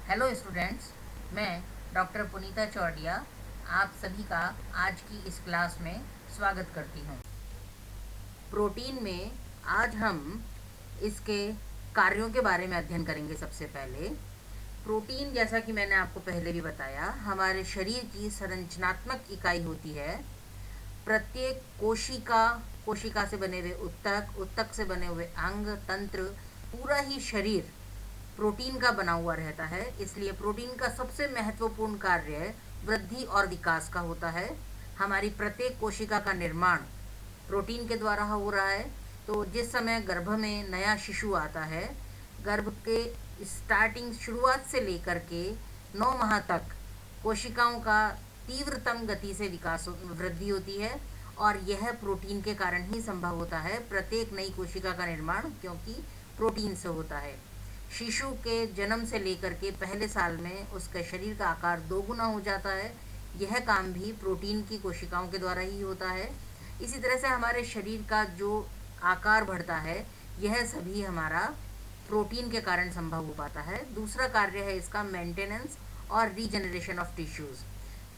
Hello students, मैं doctor पुनीता चौड़िया आप सभी का आज की इस क्लास में स्वागत करती हूँ। प्रोटीन में आज हम इसके कार्यों के बारे में अध्ययन करेंगे। सबसे पहले प्रोटीन, जैसा कि मैंने आपको पहले भी बताया, हमारे शरीर की संरचनात्मक इकाई होती है। प्रत्येक कोशिका से बने हुए उत्तक, उत्तक से बने हुए अंग, तंत्र, पूरा ही शरीर प्रोटीन का बना हुआ रहता है। इसलिए प्रोटीन का सबसे महत्वपूर्ण कार्य वृद्धि और विकास का होता है। हमारी प्रत्येक कोशिका का निर्माण प्रोटीन के द्वारा हो रहा है। तो जिस समय गर्भ में नया शिशु आता है, गर्भ के स्टार्टिंग शुरुआत से लेकर के 9 माह तक कोशिकाओं का तीव्रतम गति से विकास वृद्धि होती है, और यह प्रोटीन के कारण ही संभव होता है। प्रत्येक नई कोशिका का निर्माण क्योंकि प्रोटीन से होता है। शिशु के जन्म से लेकर के पहले साल में उसके शरीर का आकार 2 गुना हो जाता है। यह काम भी प्रोटीन की कोशिकाओं के द्वारा ही होता है। इसी तरह से हमारे शरीर का जो आकार बढ़ता है, यह सभी हमारा प्रोटीन के कारण संभव हो पाता है। दूसरा कार्य है इसका मेंटेनेंस और रीजनरेशन ऑफ टिश्यूज़।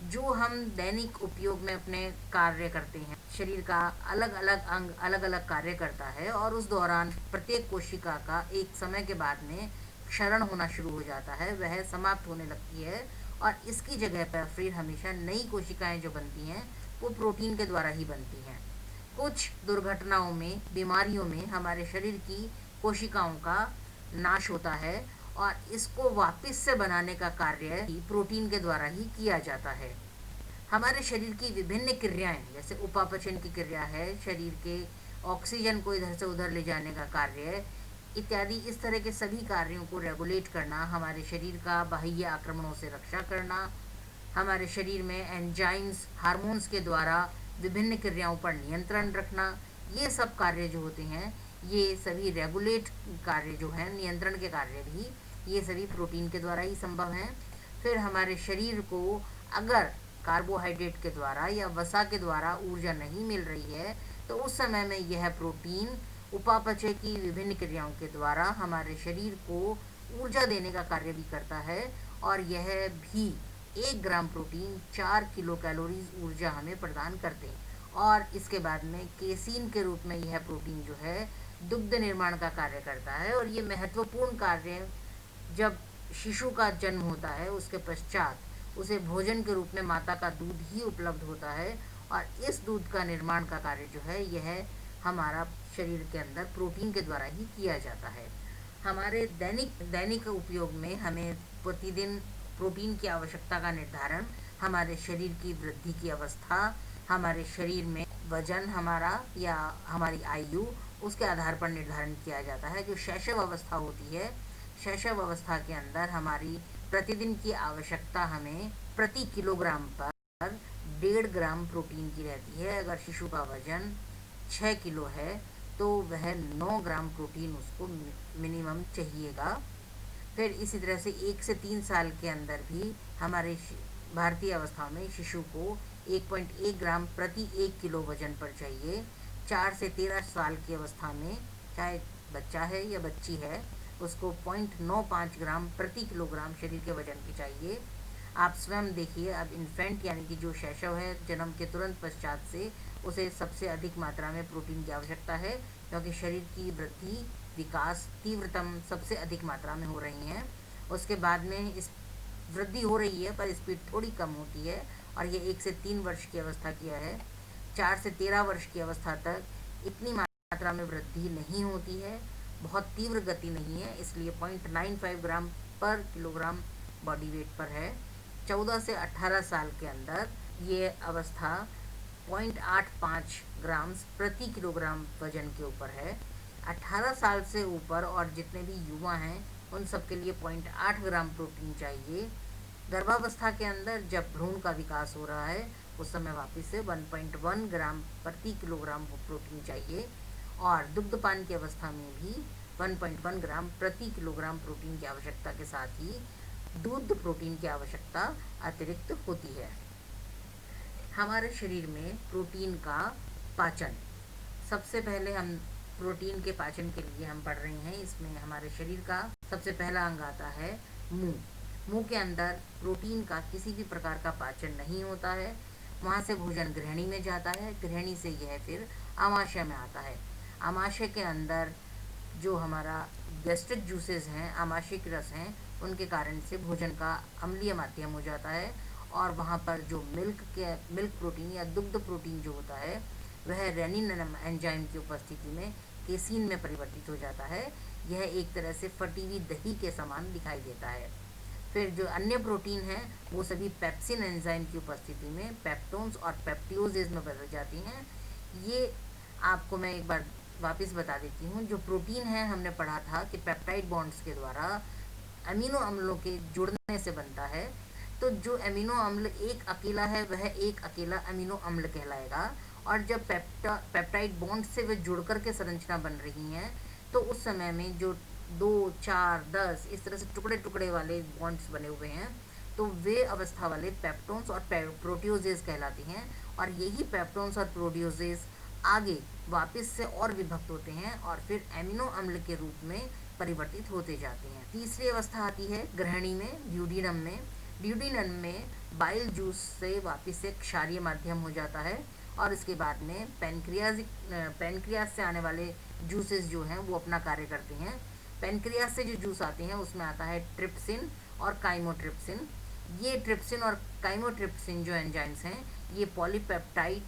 जो हम दैनिक उपयोग में अपने कार्य करते हैं, शरीर का अलग अलग अंग अलग अलग कार्य करता है, और उस दौरान प्रत्येक कोशिका का एक समय के बाद में क्षरण होना शुरू हो जाता है, वह समाप्त होने लगती है, और इसकी जगह पर फिर हमेशा नई कोशिकाएं जो बनती हैं वो प्रोटीन के द्वारा ही बनती हैं। कुछ दुर्घटनाओं में, बीमारियों में हमारे शरीर की कोशिकाओं का नाश होता है, और इसको वापस से बनाने का कार्य प्रोटीन के द्वारा ही किया जाता है। हमारे शरीर की विभिन्न क्रियाएं, जैसे उपापचन की क्रिया है, शरीर के ऑक्सीजन को इधर से उधर ले जाने का कार्य इत्यादि, इस तरह के सभी कार्यों को रेगुलेट करना, हमारे शरीर का बाह्य आक्रमणों से रक्षा करना, हमारे शरीर में एंजाइम्स, हार्मोन्स के द्वारा विभिन्न क्रियाओं पर नियंत्रण रखना, ये सब कार्य जो होते हैं, ये सभी रेगुलेट कार्य जो हैं, नियंत्रण के कार्य भी, ये सभी प्रोटीन के द्वारा ही संभव हैं। फिर हमारे शरीर को अगर कार्बोहाइड्रेट के द्वारा या वसा के द्वारा ऊर्जा नहीं मिल रही है, तो उस समय में यह प्रोटीन उपापचय की विभिन्न क्रियाओं के द्वारा हमारे शरीर को ऊर्जा देने का कार्य भी करता है, और यह भी 1 ग्राम प्रोटीन 4 किलो कैलोरीज ऊर्जा हमें प्रदान करते हैं। और इसके बाद में केसीन के रूप में यह प्रोटीन जो है दुग्ध निर्माण का कार्य करता है, और ये महत्वपूर्ण कार्य जब शिशु का जन्म होता है उसके पश्चात उसे भोजन के रूप में माता का दूध ही उपलब्ध होता है, और इस दूध का निर्माण का कार्य जो है यह हमारा शरीर के अंदर प्रोटीन के द्वारा ही किया जाता है। हमारे दैनिक उपयोग में हमें प्रतिदिन प्रोटीन की आवश्यकता का निर्धारण हमारे शरीर की वृद्धि की अवस्था, हमारे शरीर में वजन हमारा या हमारी आयु, उसके आधार पर निर्धारण किया जाता है। जो शैशव अवस्था होती है, शैशव अवस्था के अंदर हमारी प्रतिदिन की आवश्यकता हमें प्रति किलोग्राम पर 1.5 ग्राम प्रोटीन की रहती है। अगर शिशु का वजन 6 किलो है तो वह 9 ग्राम प्रोटीन उसको मिनिमम चाहिएगा। फिर इसी तरह से 1 से 3 साल के अंदर भी हमारे भारतीय अवस्था में शिशु को 1.1 ग्राम प्रति 1 किलो वजन पर चाहिए। 4 से 13 साल की अवस्था में, चाहे बच्चा है या बच्ची है, उसको 0.95 ग्राम प्रति किलोग्राम शरीर के वजन की चाहिए। आप स्वयं देखिए, अब इन्फेंट यानी कि जो शैशव है, जन्म के तुरंत पश्चात से उसे सबसे अधिक मात्रा में प्रोटीन की आवश्यकता है, क्योंकि शरीर की वृद्धि, विकास तीव्रतम सबसे अधिक मात्रा में हो रही हैं। उसके बाद में इस वृद्धि हो रही है पर स्पीड थोड़ी कम होती है, और ये 1 से 3 वर्ष की अवस्था किया है। 4 से 13 वर्ष की अवस्था तक इतनी मात्रा में वृद्धि नहीं होती है, बहुत तीव्र गति नहीं है, इसलिए 0.95 ग्राम पर किलोग्राम बॉडी वेट पर है। 14 से 18 साल के अंदर ये अवस्था 0.85 ग्राम्स प्रति किलोग्राम वजन के ऊपर है। 18 साल से ऊपर और जितने भी युवा हैं उन सब के लिए 0.8 ग्राम प्रोटीन चाहिए। गर्भावस्था के अंदर जब भ्रूण का विकास हो रहा है उस समय वापस से 1.1 ग्राम प्रति किलोग्राम प्रोटीन चाहिए, और दुग्धपान की अवस्था में भी 1.1 ग्राम प्रति किलोग्राम प्रोटीन की आवश्यकता के साथ ही दूध प्रोटीन की आवश्यकता अतिरिक्त होती है। हमारे शरीर में प्रोटीन का पाचन, सबसे पहले हम प्रोटीन के पाचन के लिए हम पढ़ रहे हैं। इसमें हमारे शरीर का सबसे पहला अंग आता है मुंह। मुंह के अंदर प्रोटीन का किसी भी प्रकार का पाचन नहीं होता है। वहाँ से भोजन ग्रहणी में जाता है, ग्रहणी से यह फिर आमाशय में आता है। आमाशय के अंदर जो हमारा गैस्ट्रिक जूसेस हैं, आमाशयिक रस हैं, उनके कारण से भोजन का अम्लीय माध्यम हो जाता है और वहाँ पर जो मिल्क प्रोटीन या दुग्ध प्रोटीन जो होता है वह रेनिन एंजाइम की उपस्थिति में केसीन में परिवर्तित हो जाता है। यह एक तरह से फटी हुई दही के समान दिखाई देता है। फिर जो अन्य प्रोटीन हैं वो सभी पेप्सिन एंजाइम की उपस्थिति में पेप्टोन्स और पेप्टियोजेज में बदल जाती हैं। ये आपको मैं एक बार वापस बता देती हूँ। जो प्रोटीन है हमने पढ़ा था कि पेप्टाइड बॉन्ड्स के द्वारा अमीनो अम्लों के जुड़ने से बनता है। तो जो अमीनो अम्ल एक अकेला है वह एक अकेला अमीनो अम्ल कहलाएगा, और जब पेप्टाइड बॉन्ड से वे जुड़ कर के संरचना बन रही हैं तो उस समय में जो 2, 4, 10 इस तरह से टुकड़े टुकड़े वाले बॉन्ड्स बने हुए हैं तो वे अवस्था वाले पेप्टोन्स और प्रोटियोजेज कहलाती हैं। और यही पेप्टोन्स और प्रोटियोजेज आगे वापस से और विभक्त होते हैं और फिर एमिनो अम्ल के रूप में परिवर्तित होते जाते हैं। तीसरी अवस्था आती है ग्रहणी में, ड्यूडिनम में। ड्यूडिनम में बाइल जूस से वापस से क्षारीय माध्यम हो जाता है और इसके बाद में पैनक्रियाज से आने वाले जूसेस जो हैं वो अपना कार्य करते हैं। पैनक्रियाज से जो जूस आते हैं उसमें आता है ट्रिप्सिन और काइमोट्रिप्सिन। ये ट्रिप्सिन और काइमोट्रिप्सिन जो एंजाइम्स हैं ये पॉलीपेप्टाइड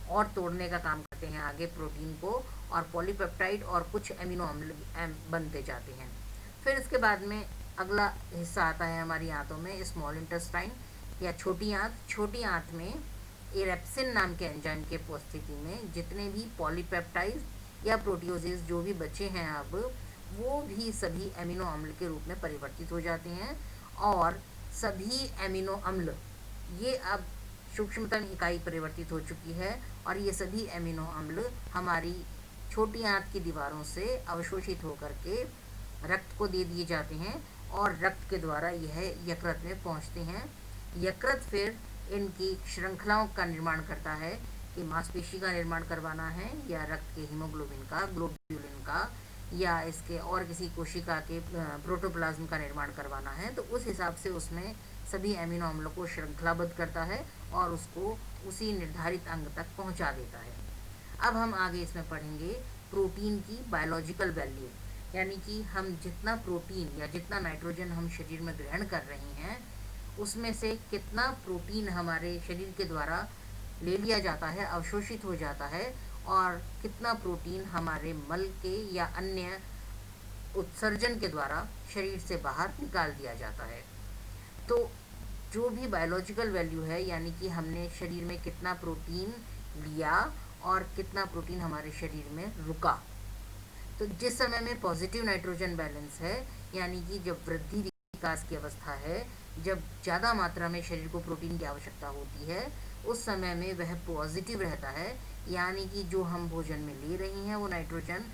और तोड़ने का काम करते हैं आगे प्रोटीन को, और पॉलीपेप्टाइड और कुछ एमिनो अम्ल बनते जाते हैं। फिर इसके बाद में अगला हिस्सा आता है हमारी आंतों में, स्मॉल इंटेस्टाइन या छोटी आंत। छोटी आंत में एरेप्सिन नाम के एंजाइम के उपस्थिति में जितने भी पॉलीपेप्टाइड या प्रोटियोजेज जो भी बचे हैं अब वो भी सभी एमिनो अम्ल के रूप में परिवर्तित हो जाते हैं और सभी एमिनो अम्ल ये अब सूक्ष्मतम इकाई परिवर्तित हो चुकी है और ये सभी एमिनो अम्ल हमारी छोटी आंत की दीवारों से अवशोषित होकर के रक्त को दे दिए जाते हैं और रक्त के द्वारा यह यकृत में पहुंचते हैं। यकृत फिर इनकी श्रृंखलाओं का निर्माण करता है कि मांसपेशी का निर्माण करवाना है या रक्त के हीमोग्लोबिन का, ग्लोब्यूलिन का, या इसके और किसी कोशिका के प्रोटोप्लाज्म का निर्माण करवाना है। तो उस हिसाब से उसमें सभी एमिनो अम्लों को श्रृंखलाबद्ध करता है और उसको उसी निर्धारित अंग तक पहुंचा देता है। अब हम आगे इसमें पढ़ेंगे प्रोटीन की बायोलॉजिकल वैल्यू, यानी कि हम जितना प्रोटीन या जितना नाइट्रोजन हम शरीर में ग्रहण कर रहे हैं उसमें से कितना प्रोटीन हमारे शरीर के द्वारा ले लिया जाता है, अवशोषित हो जाता है, और कितना प्रोटीन हमारे मल के या अन्य उत्सर्जन के द्वारा शरीर से बाहर निकाल दिया जाता है। तो जो भी बायोलॉजिकल वैल्यू है, यानी कि हमने शरीर में कितना प्रोटीन लिया और कितना प्रोटीन हमारे शरीर में रुका। तो जिस समय में पॉजिटिव नाइट्रोजन बैलेंस है, यानी कि जब वृद्धि विकास की अवस्था है, जब ज़्यादा मात्रा में शरीर को प्रोटीन की आवश्यकता होती है, उस समय में वह पॉजिटिव रहता है, यानी कि जो हम भोजन में ले रही हैं वो नाइट्रोजन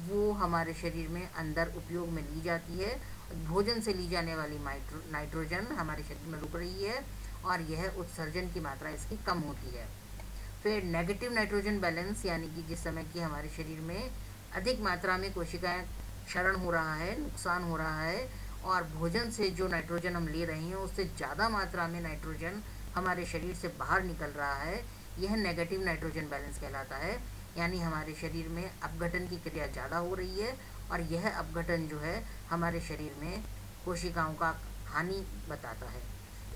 वो हमारे शरीर में अंदर उपयोग में ली जाती है। भोजन से ली जाने वाली नाइट्रोजन हमारे शरीर में रुक रही है और यह उत्सर्जन की मात्रा इसकी कम होती है। फिर नेगेटिव नाइट्रोजन बैलेंस, यानी कि जिस समय कि हमारे शरीर में अधिक मात्रा में कोशिकाएं क्षरण हो रहा है, नुकसान हो रहा है और भोजन से जो नाइट्रोजन हम ले रहे हैं उससे ज़्यादा मात्रा में नाइट्रोजन हमारे शरीर से बाहर निकल रहा है, यह नेगेटिव नाइट्रोजन बैलेंस कहलाता है। यानी हमारे शरीर में अपघटन की क्रिया ज़्यादा हो रही है और यह अपघटन जो है हमारे शरीर में कोशिकाओं का हानि बताता है।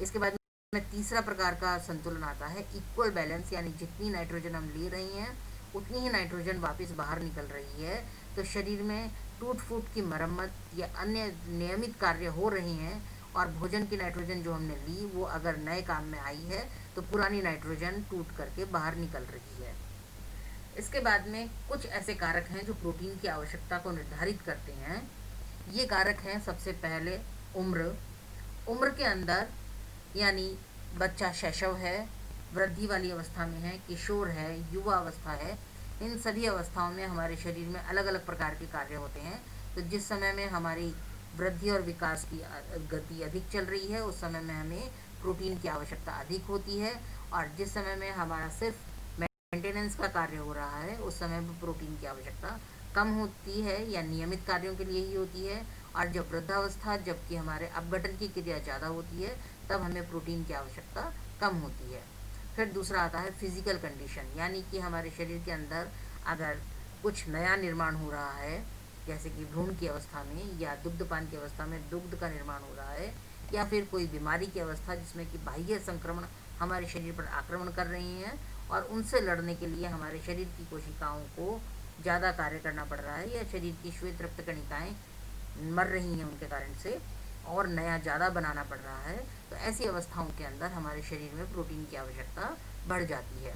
इसके बाद में तीसरा प्रकार का संतुलन आता है इक्वल बैलेंस, यानी जितनी नाइट्रोजन हम ले रहे हैं उतनी ही नाइट्रोजन वापस बाहर निकल रही है। तो शरीर में टूट फूट की मरम्मत या अन्य नियमित कार्य हो रहे हैं और भोजन की नाइट्रोजन जो हमने ली वो अगर नए काम में आई है तो पुरानी नाइट्रोजन टूट करके बाहर निकल रही है। इसके बाद में कुछ ऐसे कारक हैं जो प्रोटीन की आवश्यकता को निर्धारित करते हैं। ये कारक हैं सबसे पहले उम्र के अंदर, यानी बच्चा शैशव है, वृद्धि वाली अवस्था में है, किशोर है, युवा अवस्था है, इन सभी अवस्थाओं में हमारे शरीर में अलग अलग प्रकार के कार्य होते हैं। तो जिस समय में हमारी वृद्धि और विकास की गति अधिक चल रही है उस समय में हमें प्रोटीन की आवश्यकता अधिक होती है, और जिस समय में हमारा सिर्फ मेंटेनेंस का कार्य हो रहा है उस समय में प्रोटीन की आवश्यकता कम होती है या नियमित कार्यों के लिए ही होती है। और जब वृद्धावस्था, जबकि हमारे अपघटन की क्रिया ज़्यादा होती है, तब हमें प्रोटीन की आवश्यकता कम होती है। फिर दूसरा आता है फिजिकल कंडीशन, यानी कि हमारे शरीर के अंदर अगर कुछ नया निर्माण हो रहा है, जैसे कि भ्रूण की अवस्था में या दुग्धपान की अवस्था में दुग्ध का निर्माण हो रहा है, या फिर कोई बीमारी की अवस्था जिसमें कि बाह्य संक्रमण हमारे शरीर पर आक्रमण कर रहे हैं और उनसे लड़ने के लिए हमारे शरीर की कोशिकाओं को ज़्यादा कार्य करना पड़ रहा है, या शरीर की श्वेत रक्त कणिकाएँ मर रही हैं उनके कारण से और नया ज़्यादा बनाना पड़ रहा है, तो ऐसी अवस्थाओं के अंदर हमारे शरीर में प्रोटीन की आवश्यकता बढ़ जाती है।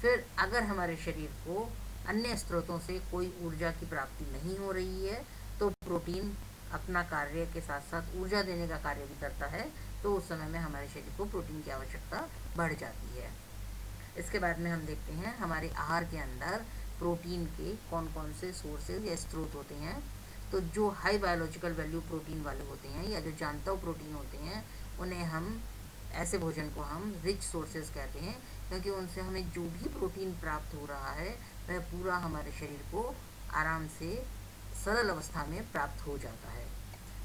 फिर अगर हमारे शरीर को अन्य स्रोतों से कोई ऊर्जा की प्राप्ति नहीं हो रही है, तो प्रोटीन अपना कार्य के साथ साथ ऊर्जा देने का कार्य भी करता है, तो उस समय में हमारे शरीर को प्रोटीन की आवश्यकता बढ़ जाती है। इसके बाद में हम देखते हैं हमारे आहार के अंदर प्रोटीन के कौन कौन से सोर्सेज या स्रोत होते हैं। तो जो हाई बायोलॉजिकल वैल्यू प्रोटीन वाले होते हैं या जो जानता प्रोटीन होते हैं, उन्हें हम ऐसे भोजन को हम रिच सोर्सेज कहते हैं, क्योंकि उनसे हमें जो भी प्रोटीन प्राप्त हो रहा है वह पूरा हमारे शरीर को आराम से सरल अवस्था में प्राप्त हो जाता है।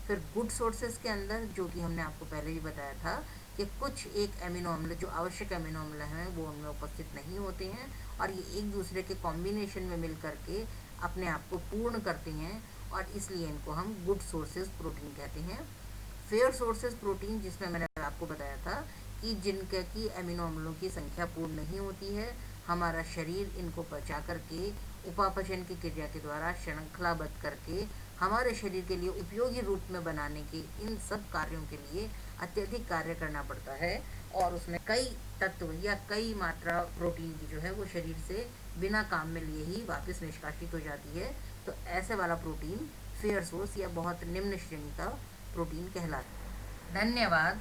फिर गुड सोर्सेज के अंदर, जो कि हमने आपको पहले भी बताया था कि कुछ एक एमिनो अम्ल जो आवश्यक एमिनो अम्ल हैं वो उनमें उपस्थित नहीं होते हैं और ये एक दूसरे के कॉम्बिनेशन में मिल करके अपने आप को पूर्ण करते हैं, और इसलिए इनको हम गुड सोर्सेज प्रोटीन कहते हैं। फेयर सोर्सेज प्रोटीन, जिसमें मैंने आपको बताया था कि जिनके की एमिनो अम्लों की संख्या पूर्ण नहीं होती है, हमारा शरीर इनको पचा करके उपापचय की क्रिया के द्वारा श्रृंखलाबद्ध करके हमारे शरीर के लिए उपयोगी रूप में बनाने के इन सब कार्यों के लिए अत्यधिक कार्य करना पड़ता है, और उसमें कई तत्व या कई मात्रा प्रोटीन की जो है वो शरीर से बिना काम में लिए ही वापस निष्कासित हो जाती है। तो ऐसे वाला प्रोटीन फेयर सोर्स या बहुत निम्न श्रेणी का प्रोटीन कहलाता है। धन्यवाद।